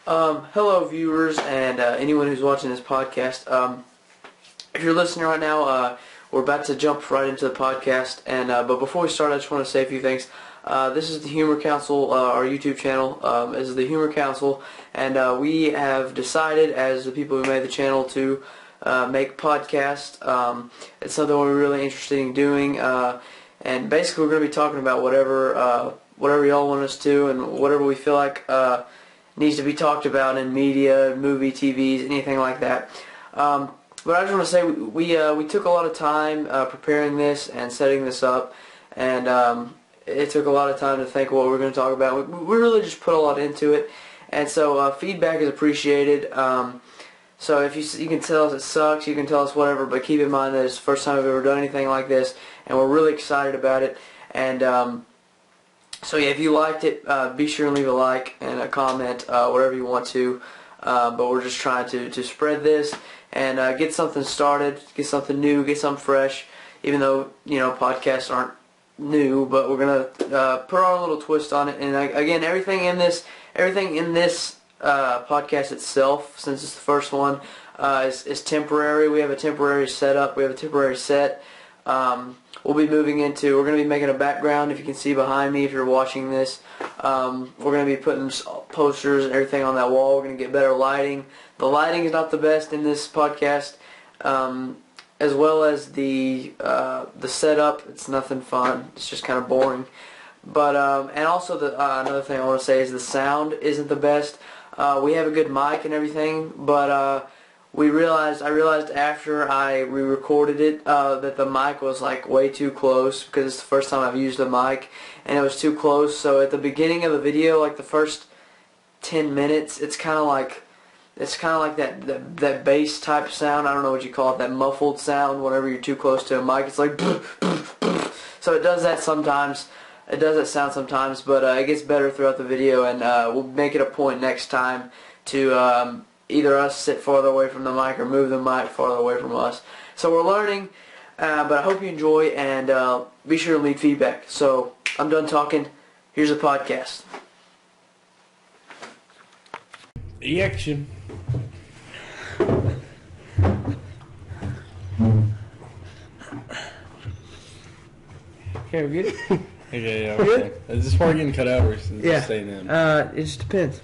Hello viewers and anyone who's watching this podcast. If you're listening right now, we're about to jump right into the podcast, and but before we start, I just want to say a few things. This is the Humor Council, our YouTube channel. This is the Humor Council, and we have decided, as the people who made the channel, to make podcasts. It's something we're really interested in doing, and basically we're going to be talking about whatever y'all want us to, and whatever we feel like needs to be talked about in media, movie, TVs, anything like that. But I just want to say we took a lot of time preparing this and setting this up, and it took a lot of time to think what we're going to talk about. We really just put a lot into it, and so feedback is appreciated. So if you can tell us it sucks, you can tell us whatever, but keep in mind that it's the first time we've ever done anything like this, and we're really excited about it. And so yeah, if you liked it, be sure and leave a like and a comment, whatever you want to. But we're just trying to spread this and get something started, get something new, get something fresh. Even though podcasts aren't new, but we're gonna put our little twist on it. And again, everything in this podcast itself, since it's the first one, is temporary. We have a temporary setup. We have a temporary set. We're going to be making a background, if you can see behind me if you're watching this. We're going to be putting posters and everything on that wall. We're going to get better lighting. The lighting is not the best in this podcast, as well as the setup. It's nothing fun. It's just kind of boring. But and also another thing I want to say is the sound isn't the best. We have a good mic and everything, but I realized after we recorded it that the mic was like way too close, because it's the first time I've used a mic, and it was too close. So at the beginning of the video, like the first 10 minutes, it's kind of like that bass type sound. I don't know what you call it, that muffled sound whenever you're too close to a mic. It's like so it does that sometimes. It does that sound sometimes, but it gets better throughout the video, and we'll make it a point next time to either us sit farther away from the mic or move the mic farther away from us. So we're learning, but I hope you enjoy, and be sure to leave feedback. So I'm done talking. Here's the podcast. Action. Okay, we good? Okay, yeah, okay. Is this part getting cut out, or is it staying in? It just depends.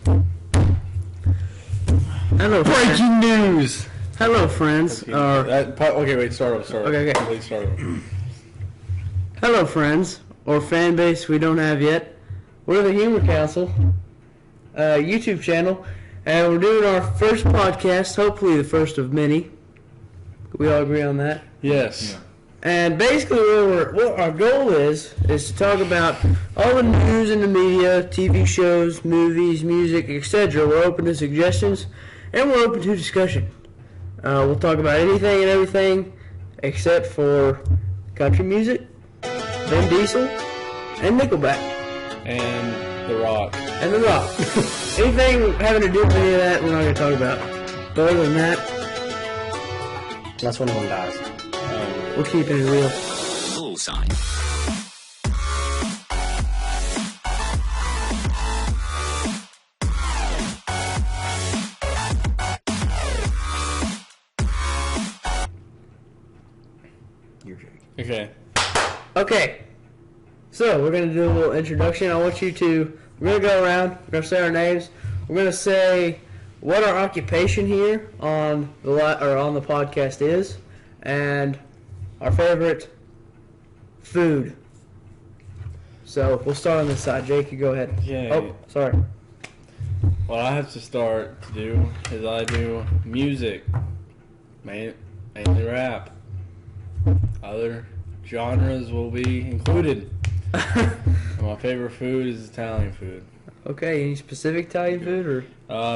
Hello, Breaking news! Hello, friends. Okay, wait, start over. Okay. Please start over. Hello, friends, or fan base we don't have yet. We're the Humor Council YouTube channel, and we're doing our first podcast, hopefully the first of many. We all agree on that? Yes. Yeah. And basically what our goal is to talk about all the news in the media, TV shows, movies, music, etc. We're open to suggestions, and we're open to discussion. We'll talk about anything and everything except for country music, Vin Diesel, and Nickelback. And The Rock. Anything having to do with any of that, we're not going to talk about. But other than that, that's when one dies. We're keeping it real. Bullseye. Okay. So we're gonna do a little introduction. We're gonna go around. We're gonna say our names. We're gonna say what our occupation here on the podcast is, and our favorite food. So we'll start on this side. Jake, you go ahead. Okay. Oh, sorry. What I have to start to do is I do music, mainly rap. Other genres will be included. And my favorite food is Italian food. Okay, any specific Italian food or?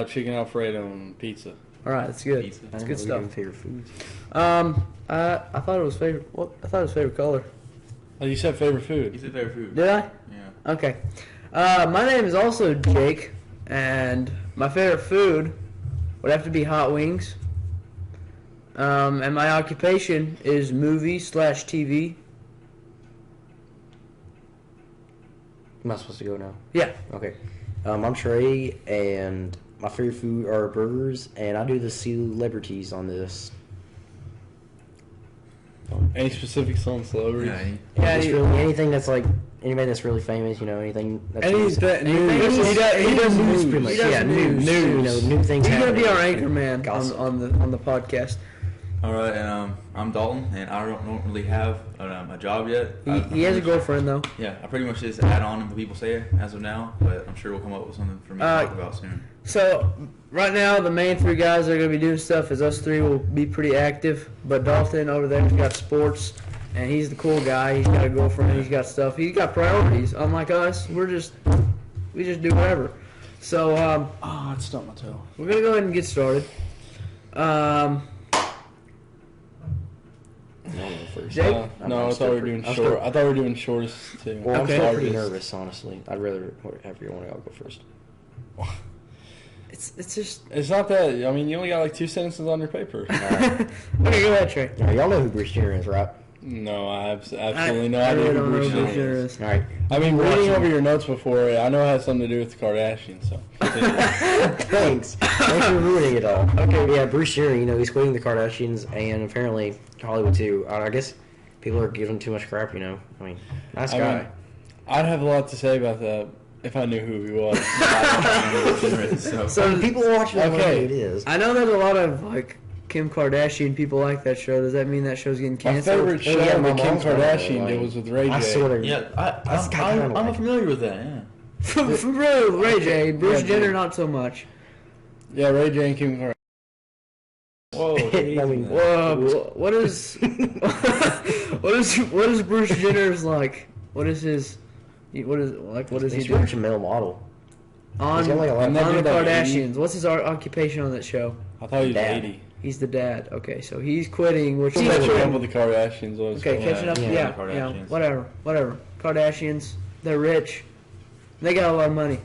Chicken Alfredo and pizza. All right, that's good. Pizza. That's good stuff. Favorite foods. I thought it was favorite. What? I thought it was favorite color. Oh, you said favorite food. You said favorite food. Did I? Yeah. Okay. My name is also Jake, and my favorite food would have to be hot wings. And my occupation is movie/TV. Am I supposed to go now? Yeah. Okay. I'm Trey, and my favorite food are burgers, and I do the celebrities on this. Any specifics on celebrities? Yeah, just really anything that's like anybody that's really famous, anything that's News. He does news pretty much. He does News. New things. He's gonna happening. be our anchor man Gossip. on the podcast. All right, and I'm Dalton, and I don't really have a job yet. He has a girlfriend though. Yeah, I pretty much just add on to people say as of now, but I'm sure we'll come up with something for me to talk about soon. So right now the main three guys that are gonna be doing stuff is us three will be pretty active, but Dalton over there's got sports, and he's the cool guy. He's got a girlfriend. He's got stuff. He's got priorities. Unlike us, we just do whatever. So Oh, it stumped my toe. we're gonna go ahead and get started. Jake? No, I thought we were doing short. I thought we were doing shortest too. Well, Okay. I'm still pretty nervous, honestly. I'd rather have you want to go first. It's just It's not that. I mean, you only got like 2 sentences on your paper. okay. Go ahead, Trey. All right, y'all know who Bruce Jenner is, right? No, I have absolutely no I idea really who don't know Bruce who Bruce Jenner Jenner is. is. All right. I mean, reading Watching- over your notes before, I know it has something to do with the Kardashians. So Thanks. Thanks for ruining it all. Okay, yeah, Bruce Jenner, he's quitting the Kardashians and apparently Hollywood too. I guess people are giving him too much crap, I mean, nice I guy. mean, I'd have a lot to say about that if I knew who he was. So People watching don't know Okay. who it is. I know there's a lot of like Kim Kardashian people like that show. Does that mean that show's getting My canceled? favorite show yeah, my with Kim mom's one of Kardashian them, did was with Ray J. I sort of. Yeah, That's kinda I'm like- familiar with that. Yeah. For real, Ray J. Bruce Yeah, Jenner, dude. not so much. Yeah, Ray J and Kim Kardashian. Whoa. I mean, Whoa, what is what is Bruce Jenner's like? What is his? What is he He's doing rich and male model. on He's got like a lot And of then- the did like Kardashians? What's his occupation on that show? I thought he was Dad. 80. He's the dad. Okay, so he's quitting. Which He's he's catching up with the Kardashians. okay, catching up. Yeah, Yeah, the yeah, Kardashians. whatever. Kardashians, they're rich. They got a lot of money.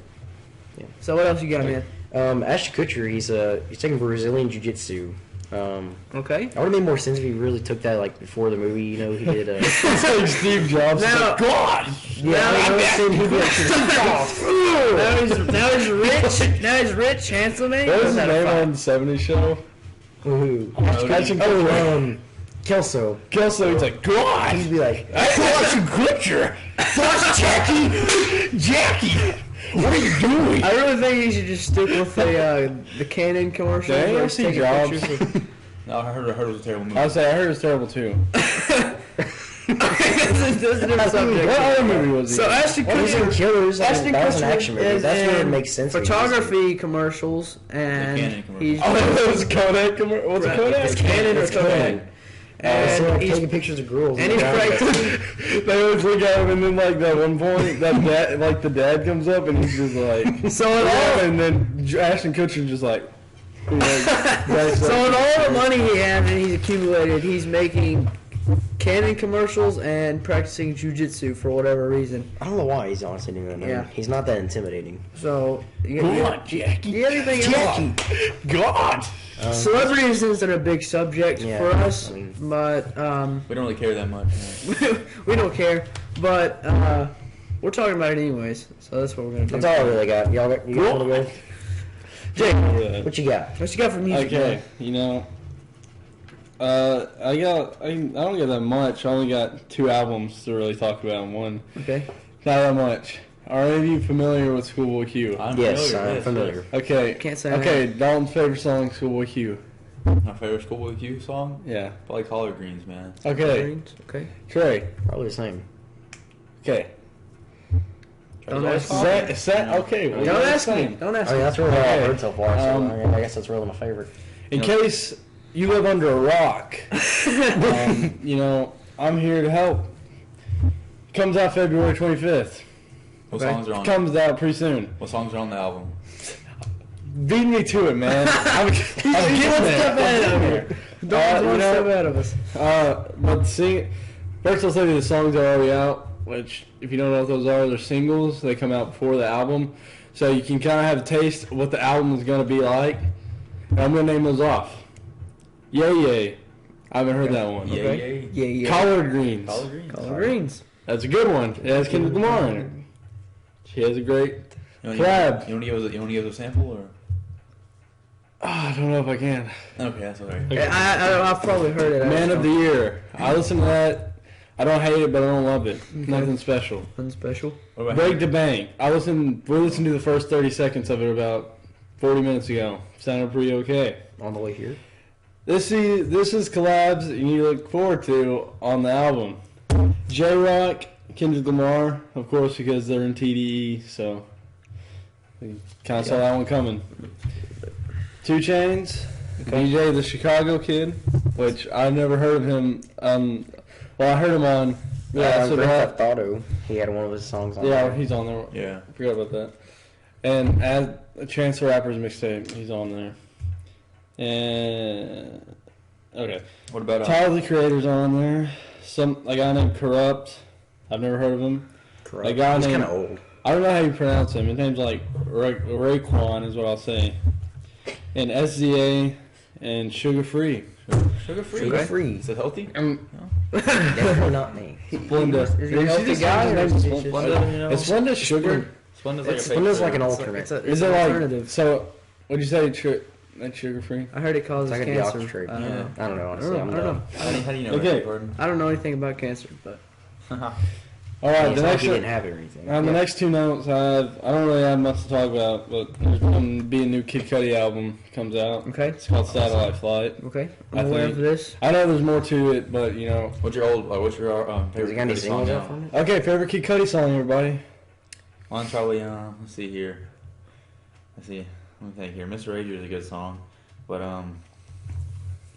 Yeah. So what else you got, man? Ashton Kutcher, he's taking Brazilian jiu-jitsu. Okay. That would have made more sense if he really took that like before the movie. He did. It's like Steve Jobs. Now- God. Now Yeah, he's rich. Now he's rich, handsome man. What was his What's that name about? on the 70s show? Who? Ashton Kutcher. Kelso. Kelso, he's like, God. He'd be like, Ashton Kutcher. That's Jackie. What are you doing? I really think you should just stick with the Canon commercials. Dang, where I he's see taking Jobs. pictures of- No, I heard it was a terrible movie. I heard it was terrible too. That's a different subject. What other movie was he? So Ashton well, he's in Kutcher, Killers. Ashton That was an Kutcher action movie. is That's where it in makes sense. photography commercials, and Canon commercials. he's Oh, it was Kodak commercial. What's Right. a Kodak? It's Canon or It's Kodak. Canon. So And like he's taking pictures of girls. and he's practicing. They always look at him, and then like that one point, that dad, like the dad comes up, and he's just like, So in all, and then Ashton Kutcher just like, so in all the money he has and he's accumulated, he's making Canon commercials and practicing jujitsu for whatever reason. I don't know why he's honestly doing that. Yeah. He's not that intimidating. So you Jackie. you got anything else? God. Celebrities isn't a big subject Yeah, for us, I mean- but We don't really care that much. we don't care. But we're talking about it anyways, so that's what we're gonna do. That's all I really got. Y'all got? You guys want to go? Jake, What you got? what you got for music? Okay, you know, I don't get that much. I only got 2 albums to really talk about in one. Man? Okay. Not that much. Are any of you familiar with Schoolboy Q? I'm Yes, familiar. I'm yes, familiar. Okay. Can't say I Okay, Dalton's favorite song, Schoolboy Q. yes. My favorite Schoolboy Q song? Yeah. Probably Collard Greens, man. Okay, Okay. Trey. Probably the same. Okay. Don't ask Is that okay? Well, Don't you're ask me. saying. Don't I ask mean, me. that's really all I've Okay. heard so far. So Um, I guess that's really my favorite. In case you live under a rock, you know, I'm here to help. Comes out February 25th. What Okay. songs are on? Comes out pretty soon. What songs are on the album? Beat me to it, man. I'm getting there. Don't you one know- step ahead of us. But see, first I'll tell you the songs are already out, which, if you don't know what those are, they're singles. They come out before the album. So you can kind of have a taste of what the album is going to be like. And I'm going to name those off. Yay, yay. I haven't heard that one. Yeah, Okay. yeah. Yeah. Collard Greens. Collard Greens. Collard Greens. That's a good one. It has Kendrick Lamar in it. She has a great You collab. want to give us a sample or? I don't know if I can. Okay, that's all right. Okay. I've probably heard it. Man of the Year. I listen to that. I don't hate it, but I don't love it. Nothing special. Nothing special. What about Break the Bank. We listened to the first 30 seconds of it about 40 minutes ago. Sounded pretty okay. On the way here. This is collabs you look forward to on the album. J-Rock, Kendrick Lamar, of course, because they're in TDE, so we kind of saw that one coming. 2 Chainz, DJ, the Chicago kid, which I've never heard of him. Well, I heard him on. Yeah, so Grand that, Theft Auto. He had one of his songs on yeah, there. he's on there. Yeah. I forgot about that. And as Chance the Rapper's mixtape, he's on there. And okay, What about Tyler the Creator's on there. A guy named Corrupt. I've never heard of him. Correct. A guy He's named kind of old. I don't know how you pronounce him. His name's like Raekwon is what I'll say. And SZA and Sugar Free. sugar free? Sugar free. Is it healthy? Definitely not me. Splenda. Is he a healthy guy or is he just- Splenda, you know? Is Splenda sugar? Splenda's like a fake Splenda's sugar. like an alternate. Is it like so? What'd you say? Like sugar free? I heard it causes It's like a cancer. doctor. I don't know. I don't know, honestly. I'm I don't know. dumb. How do you know Okay. that, Gordon? I don't know anything about cancer, but All right. It's The not like next he didn't have it or anything. the next 2 notes I don't really have much to talk about, but there's going to be a new Kid Cudi album comes out. okay, It's called Satellite Flight. okay. I I'm aware think- of this. I know there's more to it, but you know. What's your Has favorite he got any Cudi singles song out now? from it? Okay, favorite Kid Cudi song, everybody. Mine's probably let's see here. Let's see. Let me think here. Mr. Rager is a good song, but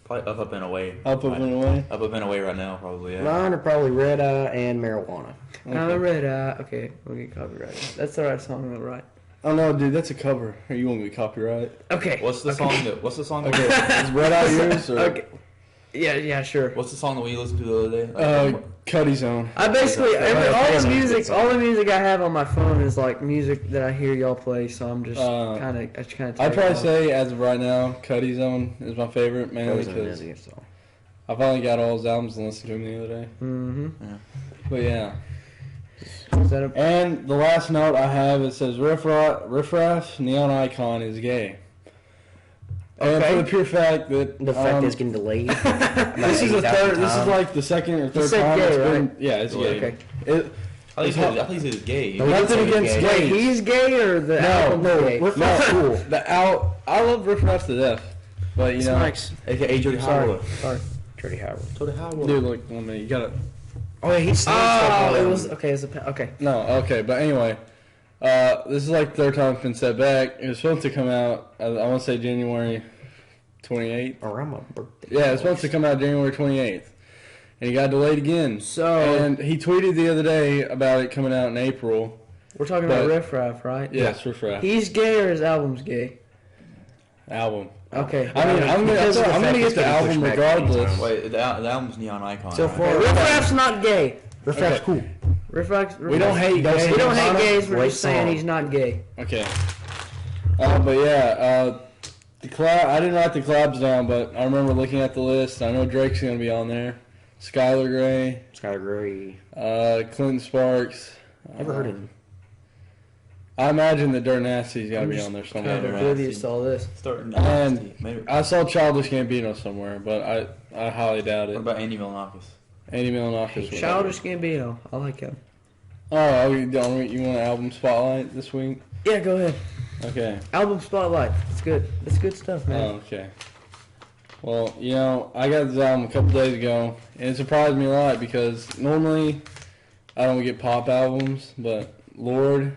probably Up and Away. Up and Away. Up and Away right now, probably. Yeah. Mine are probably Red Eye and Marijuana. Now the red eye. Okay, we'll get copyrighted. That's the right song, though, right? Oh no, dude, that's a cover. Or you want me to copyright? Okay. What's the song that? What's the song? That Okay, is Red Eye yours or Okay. Yeah, sure. What's the song that we listened to the other day? Cudi's Own? I basically all the music, song. all the music I have on my phone is like music that I hear y'all play. So I'm just kind of. I'd probably say as of right now, Cudi's Own is my favorite, mainly Frozen because Busy, so. I finally got all his albums and listened to him the other day. Mm-hmm. But yeah. Is that a? And the last note I have, it says Riff Raff Neon Icon is gay. And Okay. for the pure fact that The fact that it's getting delayed. this is like the second or third said time gay, it's been. right? Yeah, it's gay. Okay. I think he said it's gay. Nothing against gay. Wait, gays. he's gay or the album's gay? Riff No, Raff's cool. I love Riff Raff to death, but you know, Snipes. AKA Jody Sorry. Howard. Sorry. Jody Howard. Jody Howard. dude, look, I mean, you gotta. Oh, yeah, he's Oh, it was okay. It's a okay. No, okay, but anyway, this is like the third time it's been set back. It was supposed to come out, I want to say January 28th. around my birthday. Yeah, it's supposed to come out January 28th. And it got delayed again. So And he tweeted the other day about it coming out in April. we're talking about but- Riff Raff, right? Yes, Riff Raff. He's gay or his album's gay? Album. Okay. I mean, I'm Because of the gonna fact get it's the getting album pushed back regardless. anytime. Wait, the album's Neon Icon. So right? far- Riff Raff's not gay. Riff Raff's Okay. cool. Riff Raff. We don't hate gays. We don't hate gays. We're Great just saying song. he's not gay. Okay. But yeah, the collab. I didn't write the collabs down, but I remember looking at the list. I know Drake's gonna be on there. Skylar Grey, Skylar Grey. Clinton Sparks. Never heard of him. I imagine that Dirt Nasty's got to I'm be just on there Kind somewhere. of Yeah, oblivious to all this. Starting And maybe. I saw Childish Gambino somewhere, but I highly doubt What it. about Andy Milonakis? Andy Milonakis. was- Childish Gambino. I like him. Oh, you want an album spotlight this week? Yeah, go ahead. Okay. Album spotlight. It's good. It's good stuff, man. Oh, okay. Well, you know, I got this album a couple days ago, and it surprised me a lot because normally I don't get pop albums, but Lord,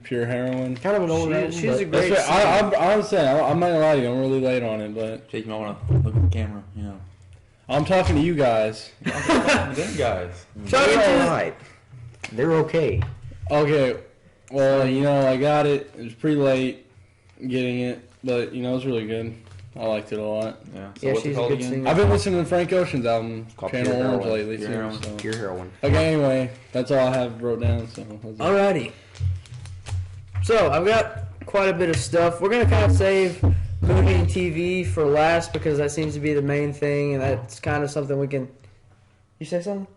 Pure Heroin. Kind of an old album, She's a but- great. That's right. singer. I'm honestly, I'm not gonna lie to you, I'm really late on it, but Jake, you might want to look at the camera. You know. I'm talking to you guys. Them guys. Shout out They're to- alright. They're okay. Okay, well, you know, I got it. It was pretty late getting it, but you know, it was really good. I liked it a lot. Yeah. So Yeah, what's she's it a called good again? singer. I've been listening to Frank Ocean's album, called Channel Pure Orange, Heroin. lately Pure too. Heroin. So. Pure heroin. Okay, anyway, that's all I have wrote down. So that's it. Alrighty. So I've got quite a bit of stuff. We're gonna kind of save movie and TV for last because that seems to be the main thing, and that's kind of something we can. You say something?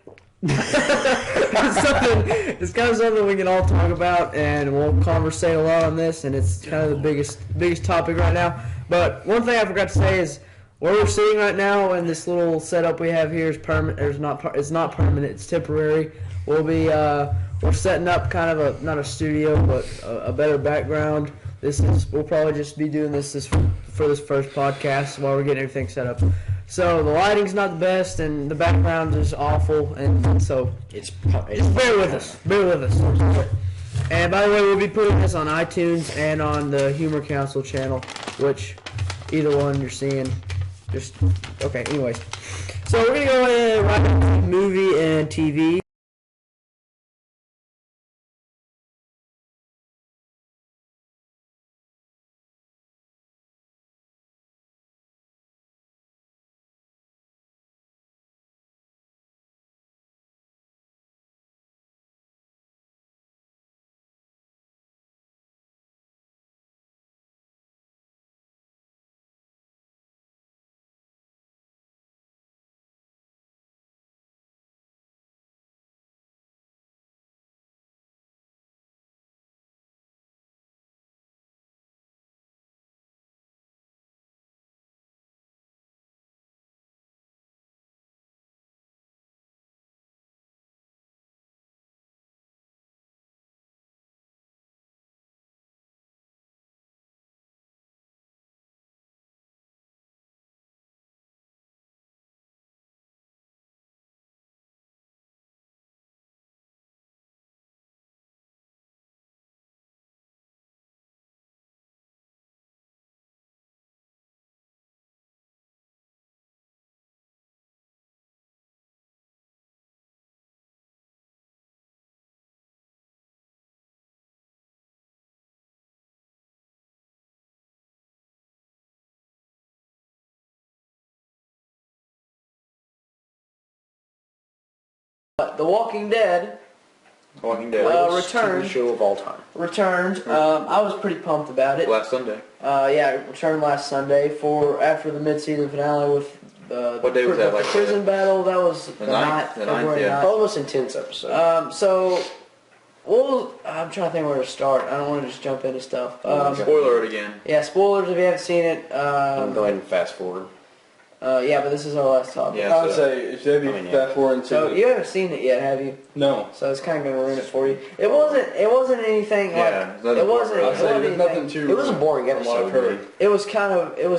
It's kind of something we can all talk about, and we'll conversate a lot on this, and it's kind of the biggest topic right now. But one thing I forgot to say is where we're sitting right now and this little setup we have here is permanent. It's not permanent. It's temporary. We'll be we're setting up kind of not a studio but a better background. We'll probably just be doing this for this first podcast while we're getting everything set up. So the lighting's not the best and the background is awful, and so just bear with us. Bear with us. And by the way, we'll be putting this on iTunes and on the Humor Council channel, which either one you're seeing. Just okay. Anyways, so we're gonna go ahead right into movie and TV. The Walking Dead. Returned. TV show of all time. Returned. I was pretty pumped about it. Last Sunday. Yeah, it returned last Sunday after the mid-season finale with what day was that? The prison battle. That was the ninth, February 9th. Probably the most intense episode. I'm trying to think where to start. I don't want to just jump into stuff. Spoiler it again. Yeah, spoilers if you haven't seen it. Go ahead and fast forward. Yeah, but this is our last topic. Yeah, I would say if you fast forward So you haven't seen it yet, have you? No. So it's kind of gonna ruin it for you. It wasn't anything like. It wasn't. I'd say there's nothing too. It was a boring from what I've episode. heard. It was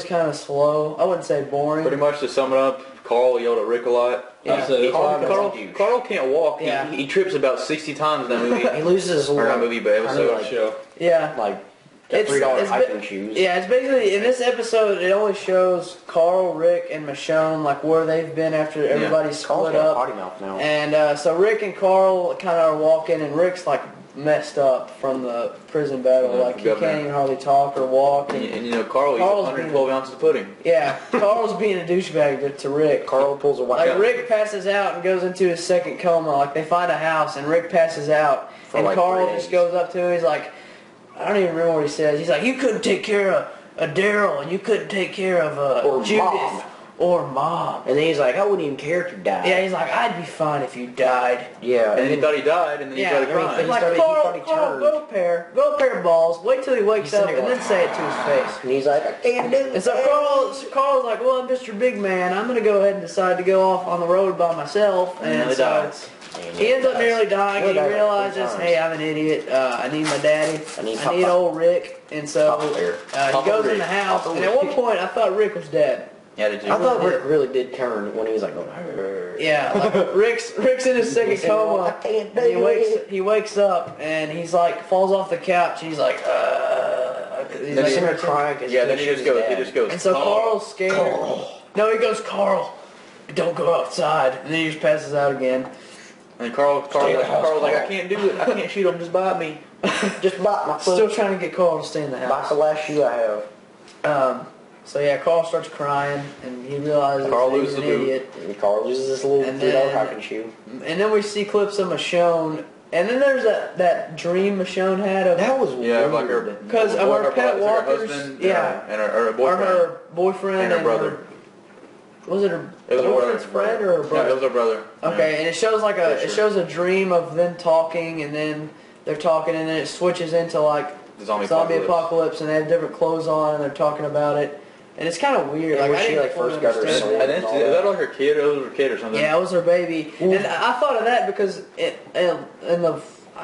kind of slow. I wouldn't say boring. Pretty much to sum it up, Carl yelled at Rick a lot. I'd say that's why Carl can't walk. Yeah. He trips about 60 times in that movie. He loses his Or not movie, but episode. show. Yeah. like $3 hiking shoes. Yeah, it's basically in this episode. It only shows Carl, Rick, and Michonne like where they've been after everybody's Carl's split got a up. potty mouth now. And so Rick and Carl kind of are walking, and Rick's like messed up from the prison battle. Like he can't even hardly talk or walk. And you know, Carl's 112 ounces of pudding. Yeah, Carl's being a douchebag to Rick. Carl pulls a white. Like Rick passes out and goes into his second coma. Like they find a house and Rick passes out, and like Carl 3 just days. goes up to him. He's like, I don't even remember what he says. He's like, you couldn't take care of Daryl, and you couldn't take care of Or Judith Mom. or Mom. And then he's like, I wouldn't even care if you died. Yeah, he's like, I'd be fine if you died. Yeah. And then he thought he died, and then he started crying. He's like, he Carl, turned. go a pair of balls. Wait till he wakes He said up it and then was say it to his face. And he's like, I can't do it. And so Carl's like, well, I'm just your big man. I'm going to go ahead and decide to go off on the road by myself. And he so dies. he ends up nearly dying. He He died like realizes, 3 times. hey, I'm an idiot. I need my daddy. I need I need Papa. old Rick. And so Papa Bear. he Papa goes in Rick. the house. Papa And at one point, I thought Rick was dead. Yeah, did you? I thought Rick really did turn when he was like, going, Yeah, like Rick's in his second said, "Well, I coma. can't do And he wakes up and he's like falls off the couch. And he's like, he's Then like, he's crying because Yeah, then he just goes. and so Carl's scared. No, he goes, Carl, don't go outside. And then he just passes out again. And Carl's like, I can't do it. I can't shoot him. Just bite me. Just bite my Still foot. trying to get Carl to stay in the Bite house. the last shoe I have. So yeah, Carl starts crying and he realizes Carl he's loses an the boot. idiot. And Carl loses this little And $3 then- hiking shoe. And then we see clips of Michonne. And then there's that dream Michonne had of That was Yeah, weird. like her. Because of her pet walkers, husband, yeah. and her or boyfriend. her boyfriend And her brother. Was it her It was her boyfriend's brother. friend or her Yeah, brother? it was her brother. Okay, and it shows like Pretty it sure. shows a dream of them talking, and then they're talking, and then it switches into like The zombie apocalypse, and they have different clothes on, and they're talking about it. And it's kind of weird. And Like, when I she, didn't like, fully first got her understand soul. that. I didn't see, is that like her kid? It was her kid or something. Yeah, it was her baby, and I thought of that because I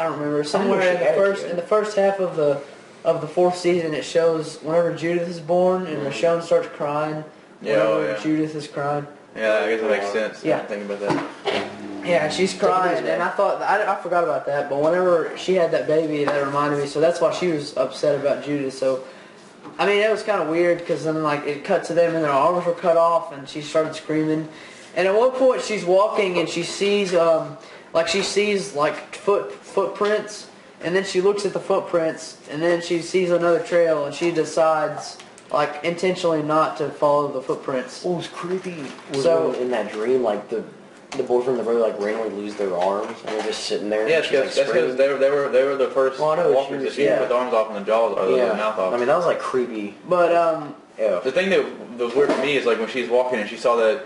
don't remember somewhere in the first half of the fourth season it shows whenever Judith is born and Michonne starts crying. Whenever Judith is crying. Yeah, I guess that makes sense. Yeah. I didn't think about that. Yeah, she's crying, and I thought I forgot about that. But whenever she had that baby, that reminded me. So that's why she was upset about Judith. So. I mean, it was kind of weird because then, like, it cut to them and their arms were cut off and she started screaming. And at one point she's walking and she sees, footprints. And then she looks at the footprints and then she sees another trail and she decides, like, intentionally not to follow the footprints. What was creepy was So- when in that dream, like, the boyfriend and the brother, like, randomly lose their arms and they're just sitting there. Yeah, and she's, like, that's because they were the first Well, I know walkers that she yeah. put the arms off and the jaws or the mouth off. I mean, that was, like, creepy. But, Yeah. The thing that was weird for me is like when she's walking and she saw the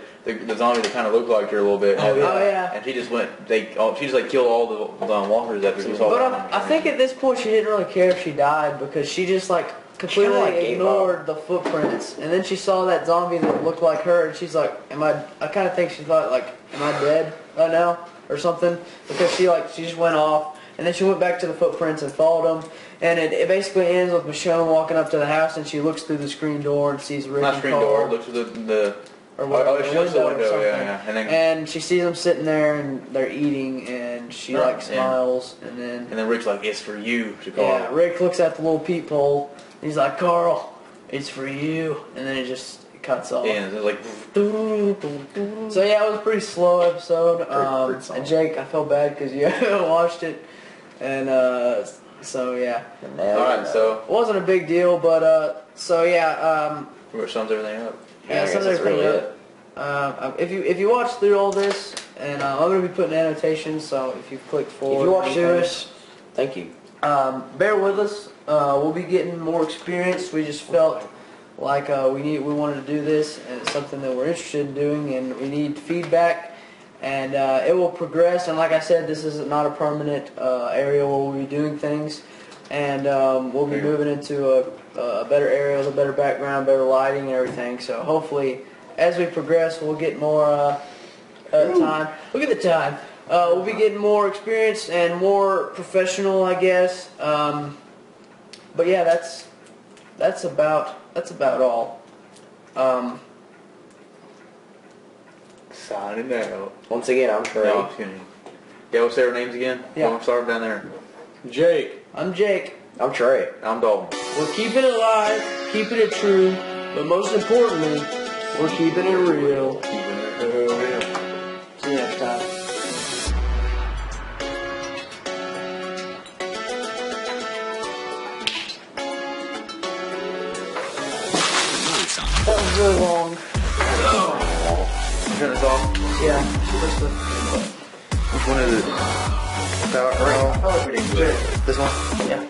zombie that kind of looked like her a little bit. Oh, yeah. And she just went. She just like killed all the walkers after she saw. I think at this point she didn't really care if she died because she just, like, completely like, gave ignored the footprints. And then she saw that zombie that looked like her and she's like, I kind of think she thought, like, am I dead right now or something? Because she just went off. And then she went back to the footprints and followed them. And it basically ends with Michonne walking up to the house and she looks through the screen door and sees Rick Not and screen Carl. door. Looks through the Or what, she looks through the or window. something. Yeah. And she sees them sitting there and they're eating and she Right, smiles and then Rick's like, it's for you. She called. yeah, Rick looks at the little peephole and he's like, Carl, it's for you. And then it just cuts off. Yeah, and it's like. So yeah, it was a pretty slow episode. Pretty And Jake, I feel bad because you haven't watched it. And so yeah, All right, so it wasn't a big deal, but so yeah, pretty much sums everything up. yeah, sums everything up. If you watch through all this, and I'm gonna be putting annotations, so if you've clicked forward, If you watch through this, thank you. bear with us. We'll be getting more experience. We just felt like we wanted to do this, and it's something that we're interested in doing, and we need feedback. And it will progress. And like I said, this is not a permanent area where we'll be doing things. And we'll be moving into a better area with a better background, better lighting, and everything. So hopefully, as we progress, we'll get more time. Look at the time. We'll be getting more experience and more professional, I guess. But yeah, that's about all. Signing out. Once again, I'm Trey. No, I'm just kidding. Yeah, we'll say our names again. Yeah. We'll start down there. Jake. I'm Jake. I'm Trey. I'm Dalton. We're keeping it live, keeping it true, but most importantly, we're keeping it real. Keeping it real. See you next time. That was really long. Turn this off. Yeah. Which one is it? Probably pretty good. This one? Yeah.